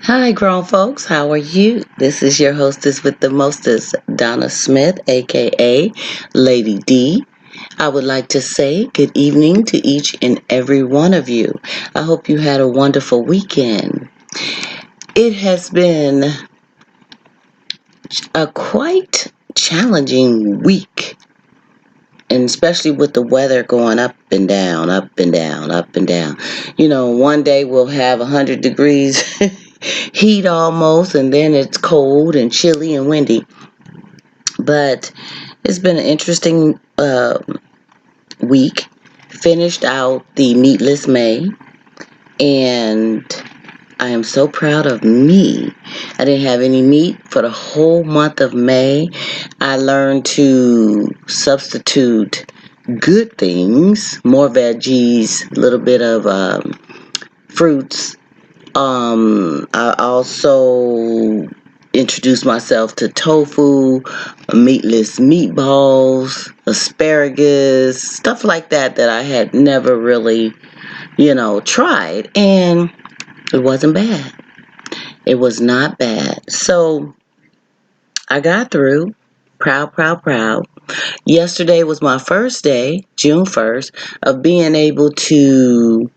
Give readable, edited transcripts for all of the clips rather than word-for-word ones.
Hi, grown folks. How are you? This is your hostess with the mostest, Donna Smith, aka Lady D. I would like to say good evening to each and every one of you. I hope you had a wonderful weekend. It has been a quite challenging week, and especially with the weather going up and down, up and down, up and down. One day we'll have 100 degrees heat almost, and then it's cold and chilly and windy. But it's been an interesting week. Finished out the meatless May, and I am so proud of me. I didn't have any meat for the whole month of May. I learned to substitute good things, more veggies, a little bit of fruits. I also introduced myself to tofu, meatless meatballs, asparagus, stuff like that I had never really, tried. And it wasn't bad. It was not bad. So I got through. Proud, proud, proud. Yesterday was my first day, June 1st, of being able to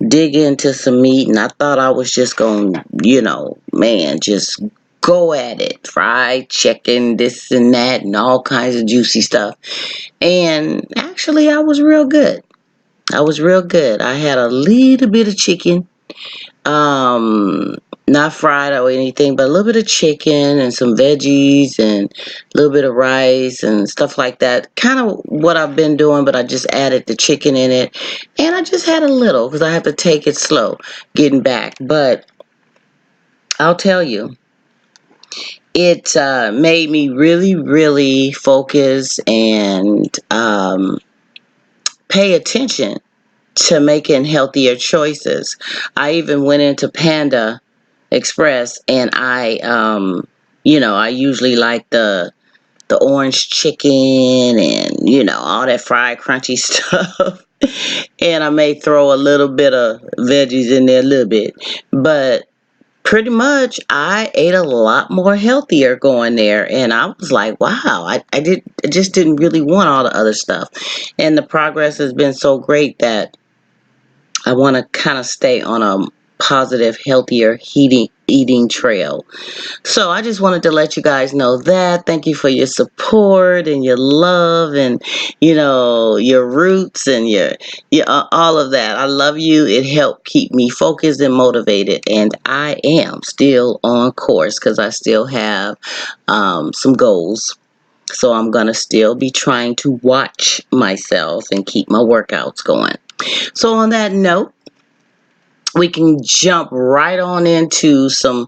dig into some meat, and I thought I was just going to, just go at it. Fried chicken, this and that, and all kinds of juicy stuff. And actually, I was real good. I had a little bit of chicken. Not fried or anything, but a little bit of chicken and some veggies and a little bit of rice and stuff like that. Kind of what I've been doing, but I just added the chicken in it. And I just had a little because I have to take it slow getting back. But I'll tell you, it made me really, really focus and pay attention to making healthier choices. I even went into Panda Express, and I usually like the orange chicken and all that fried crunchy stuff. And I may throw a little bit of veggies in there, a little bit, but pretty much I ate a lot more healthier going there, and I was like, wow, I just didn't really want all the other stuff. And the progress has been so great that I want to kind of stay on a positive, healthier eating trail. So I just wanted to let you guys know that. Thank you for your support and your love and your roots and your all of that. I love you. It helped keep me focused and motivated, and I am still on course because I still have some goals. So I'm gonna still be trying to watch myself and keep my workouts going. So on that note, we can jump right on into some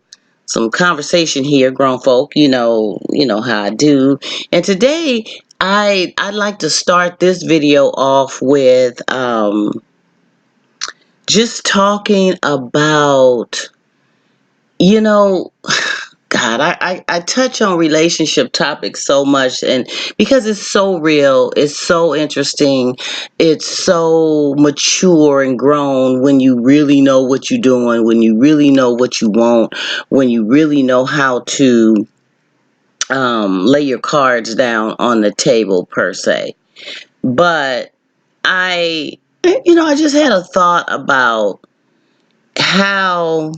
conversation here, grown folk. You know how I do. And today I'd like to start this video off with just talking about, you know, God, I touch on relationship topics so much, and because it's so real, it's so interesting, it's so mature and grown when you really know what you're doing, when you really know what you want, when you really know how to lay your cards down on the table per se. But I just had a thought about how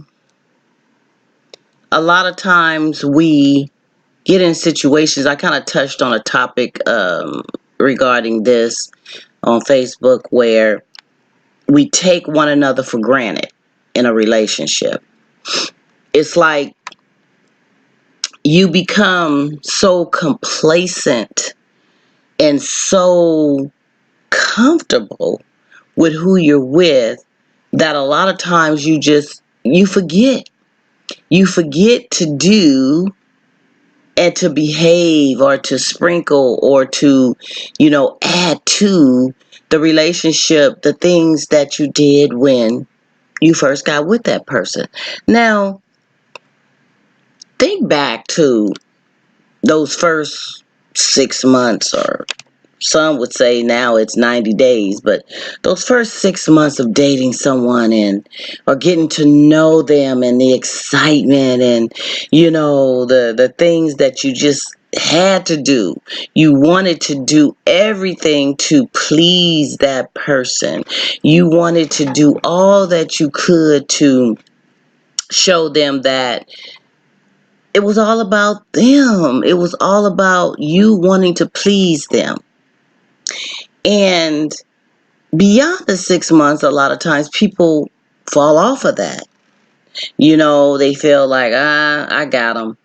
a lot of times we get in situations. I kind of touched on a topic regarding this on Facebook where we take one another for granted in a relationship. It's like you become so complacent and so comfortable with who you're with that a lot of times you forget. You forget to do and to behave or to sprinkle or to, add to the relationship, the things that you did when you first got with that person. Now, think back to those first 6 months or some would say now it's 90 days, but those first 6 months of dating someone and or getting to know them and the excitement and the things that you just had to do. You wanted to do everything to please that person. You wanted to do all that you could to show them that it was all about them. It was all about you wanting to please them. And beyond the 6 months, a lot of times people fall off of that. They feel like, I got them.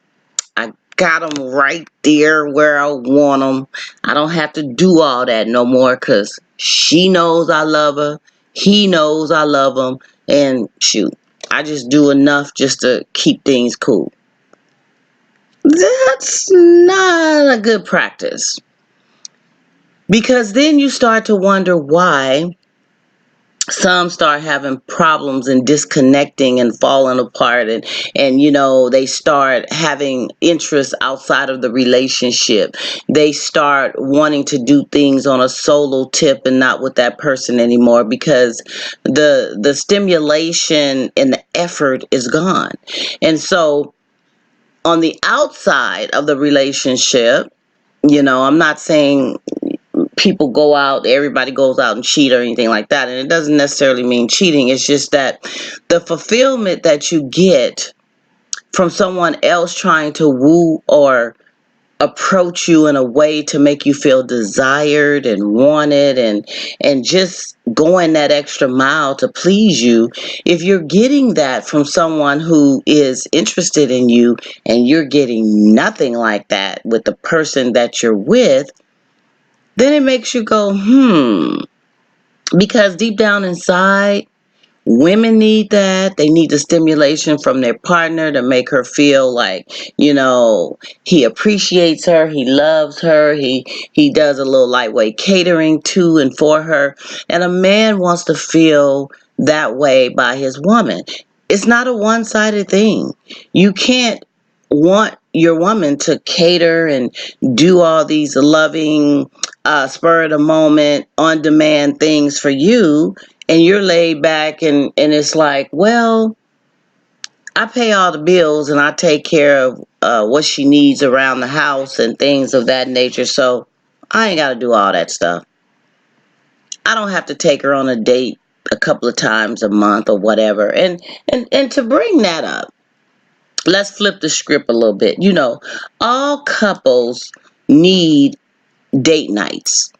I got them right there where I want them. I don't have to do all that no more because she knows I love her. He knows I love him. And shoot, I just do enough just to keep things cool. That's not a good practice. Because then you start to wonder why some start having problems and disconnecting and falling apart, and they start having interests outside of the relationship. They start wanting to do things on a solo tip and not with that person anymore because the stimulation and the effort is gone. And so on the outside of the relationship, I'm not saying people go out, everybody goes out and cheat or anything like that. And it doesn't necessarily mean cheating. It's just that the fulfillment that you get from someone else trying to woo or approach you in a way to make you feel desired and wanted and just going that extra mile to please you. If you're getting that from someone who is interested in you and you're getting nothing like that with the person that you're with, then it makes you go, because deep down inside, women need that. They need the stimulation from their partner to make her feel like, he appreciates her, he loves her, he does a little lightweight catering to and for her. And a man wants to feel that way by his woman. It's not a one-sided thing. You can't want your woman to cater and do all these loving, spur of the moment, on demand things for you, and you're laid back and it's like, well, I pay all the bills and I take care of what she needs around the house and things of that nature, so I ain't got to do all that stuff. I don't have to take her on a date a couple of times a month or whatever. And to bring that up, let's flip the script a little bit. All couples need date nights.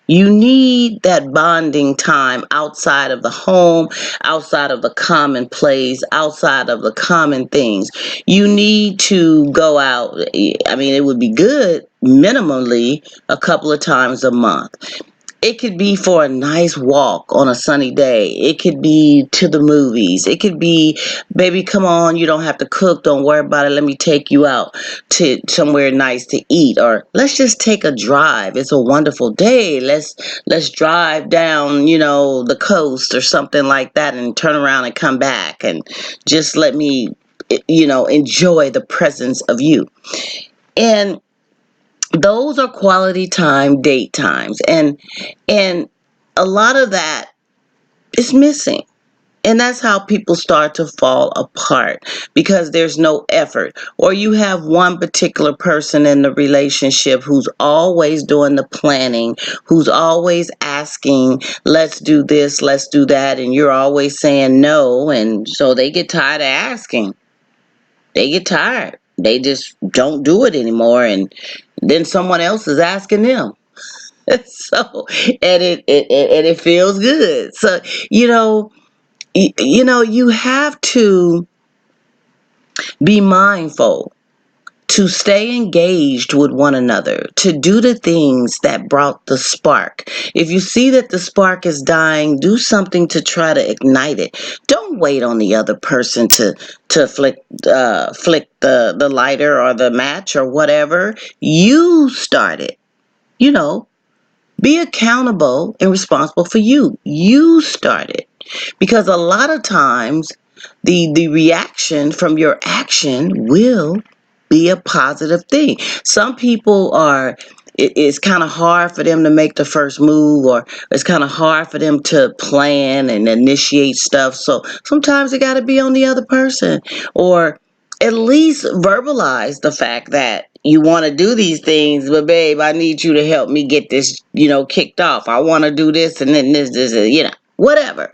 You need that bonding time outside of the home, outside of the commonplace, outside of the common things. You need to go out. I mean, it would be good minimally a couple of times a month. It could be for a nice walk on a sunny day. It could be to the movies. It could be, baby, come on, you don't have to cook. Don't worry about it. Let me take you out to somewhere nice to eat. Or let's just take a drive. It's a wonderful day. Let's drive down, the coast or something like that and turn around and come back and just let me, enjoy the presence of you. And those are quality time date times, and a lot of that is missing. And that's how people start to fall apart, because there's no effort. Or you have one particular person in the relationship who's always doing the planning, who's always asking, let's do this, let's do that, and you're always saying no, and so they get tired of asking. They get tired. They just don't do it anymore, and then someone else is asking them. So, and it feels good. So, you have to be mindful to stay engaged with one another, to do the things that brought the spark. If you see that the spark is dying, do something to try to ignite it. Don't wait on the other person to flick the lighter or the match or whatever. You start it. Be accountable and responsible for you. You start it. Because a lot of times the reaction from your action will be a positive thing. Some people are it's kind of hard for them to make the first move, or it's kind of hard for them to plan and initiate stuff. So sometimes it got to be on the other person, or at least verbalize the fact that you want to do these things, but babe, I need you to help me get this, kicked off. I want to do this and then this, whatever.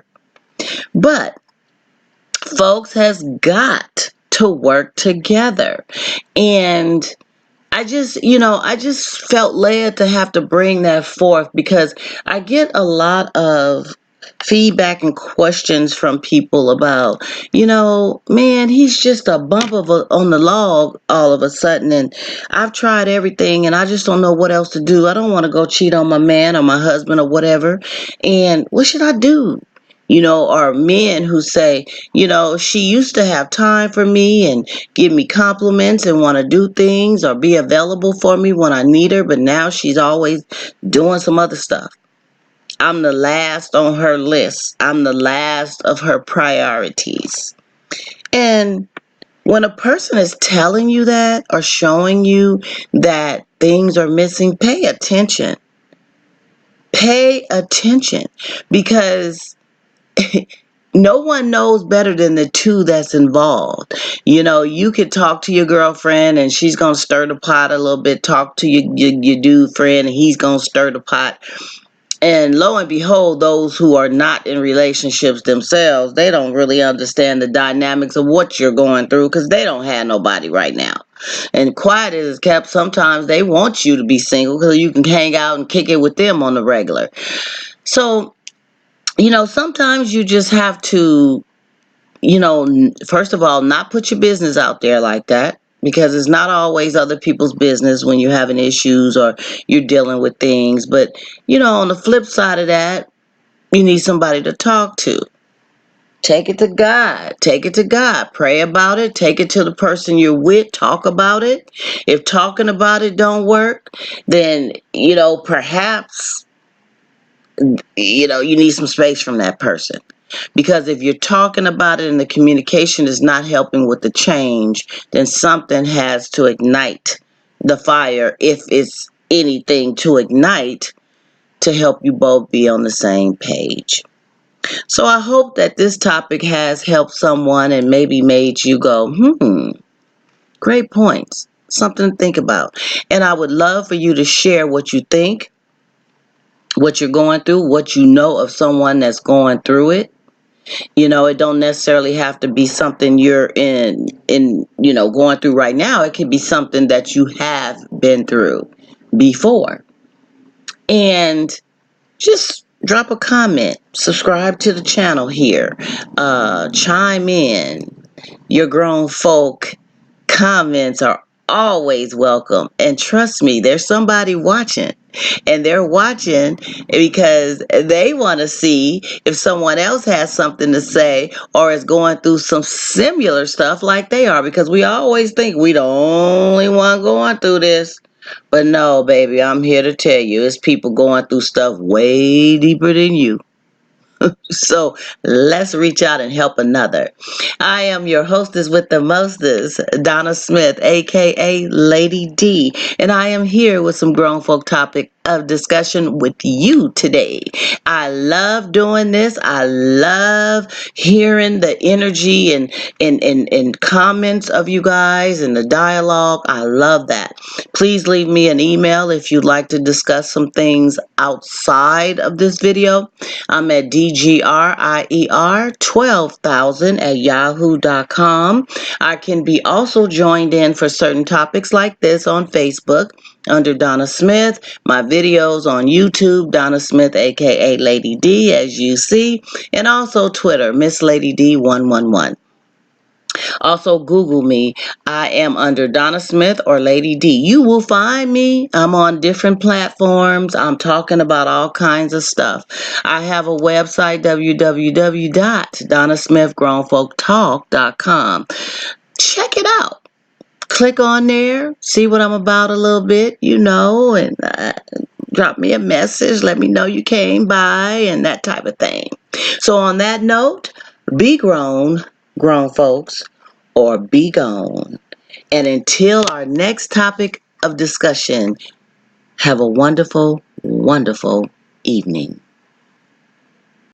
But folks has got to work together. And I just felt led to have to bring that forth because I get a lot of feedback and questions from people about, man, he's just a bump on the log all of a sudden. And I've tried everything and I just don't know what else to do. I don't want to go cheat on my man or my husband or whatever. And what should I do? Or men who say, she used to have time for me and give me compliments and want to do things or be available for me when I need her, but now she's always doing some other stuff. I'm the last on her list. I'm the last of her priorities. And when a person is telling you that or showing you that things are missing, pay attention. Pay attention, because no one knows better than the two that's involved. You could talk to your girlfriend and she's going to stir the pot a little bit. Talk to your dude friend and he's going to stir the pot. And lo and behold, those who are not in relationships themselves, they don't really understand the dynamics of what you're going through because they don't have nobody right now. And quiet as kept, sometimes they want you to be single because you can hang out and kick it with them on the regular. So, sometimes you just have to, first of all, not put your business out there like that, because it's not always other people's business when you're having issues or you're dealing with things. But, on the flip side of that, you need somebody to talk to. Take it to God. Take it to God. Pray about it. Take it to the person you're with. Talk about it. If talking about it don't work, then, perhaps, you need some space from that person. Because if you're talking about it and the communication is not helping with the change, then something has to ignite the fire, if it's anything to ignite, to help you both be on the same page. So I hope that this topic has helped someone and maybe made you go, great points. Something to think about. And I would love for you to share what you think, what you're going through, what you know of someone that's going through it. It don't necessarily have to be something you're in going through right now. It could be something that you have been through before. And just drop a comment, subscribe to the channel here, chime in. Your grown folk comments are always welcome. And trust me, there's somebody watching. And they're watching because they want to see if someone else has something to say or is going through some similar stuff like they are. Because we always think we the only one going through this. But no, baby, I'm here to tell you, it's people going through stuff way deeper than you. So let's reach out and help another. I am your hostess with the mostest, Donna Smith, aka Lady D, and I am here with some grown folk topic of discussion with you today. I love doing this. I love hearing the energy and comments of you guys and the dialogue. I love that. Please leave me an email if you'd like to discuss some things outside of this video. I'm at DGRIER12000 at yahoo.com. I can be also joined in for certain topics like this on Facebook under Donna Smith, my videos on YouTube, Donna Smith, aka Lady D, as you see, and also Twitter, Miss Lady D111. Also, Google me. I am under Donna Smith or Lady D. You will find me. I'm on different platforms. I'm talking about all kinds of stuff. I have a website, www.donnasmithgrownfolktalk.com. Check it out. Click on there, see what I'm about a little bit, and drop me a message. Let me know you came by and that type of thing. So on that note, be grown folks, or be gone. And until our next topic of discussion, Have a wonderful, wonderful evening.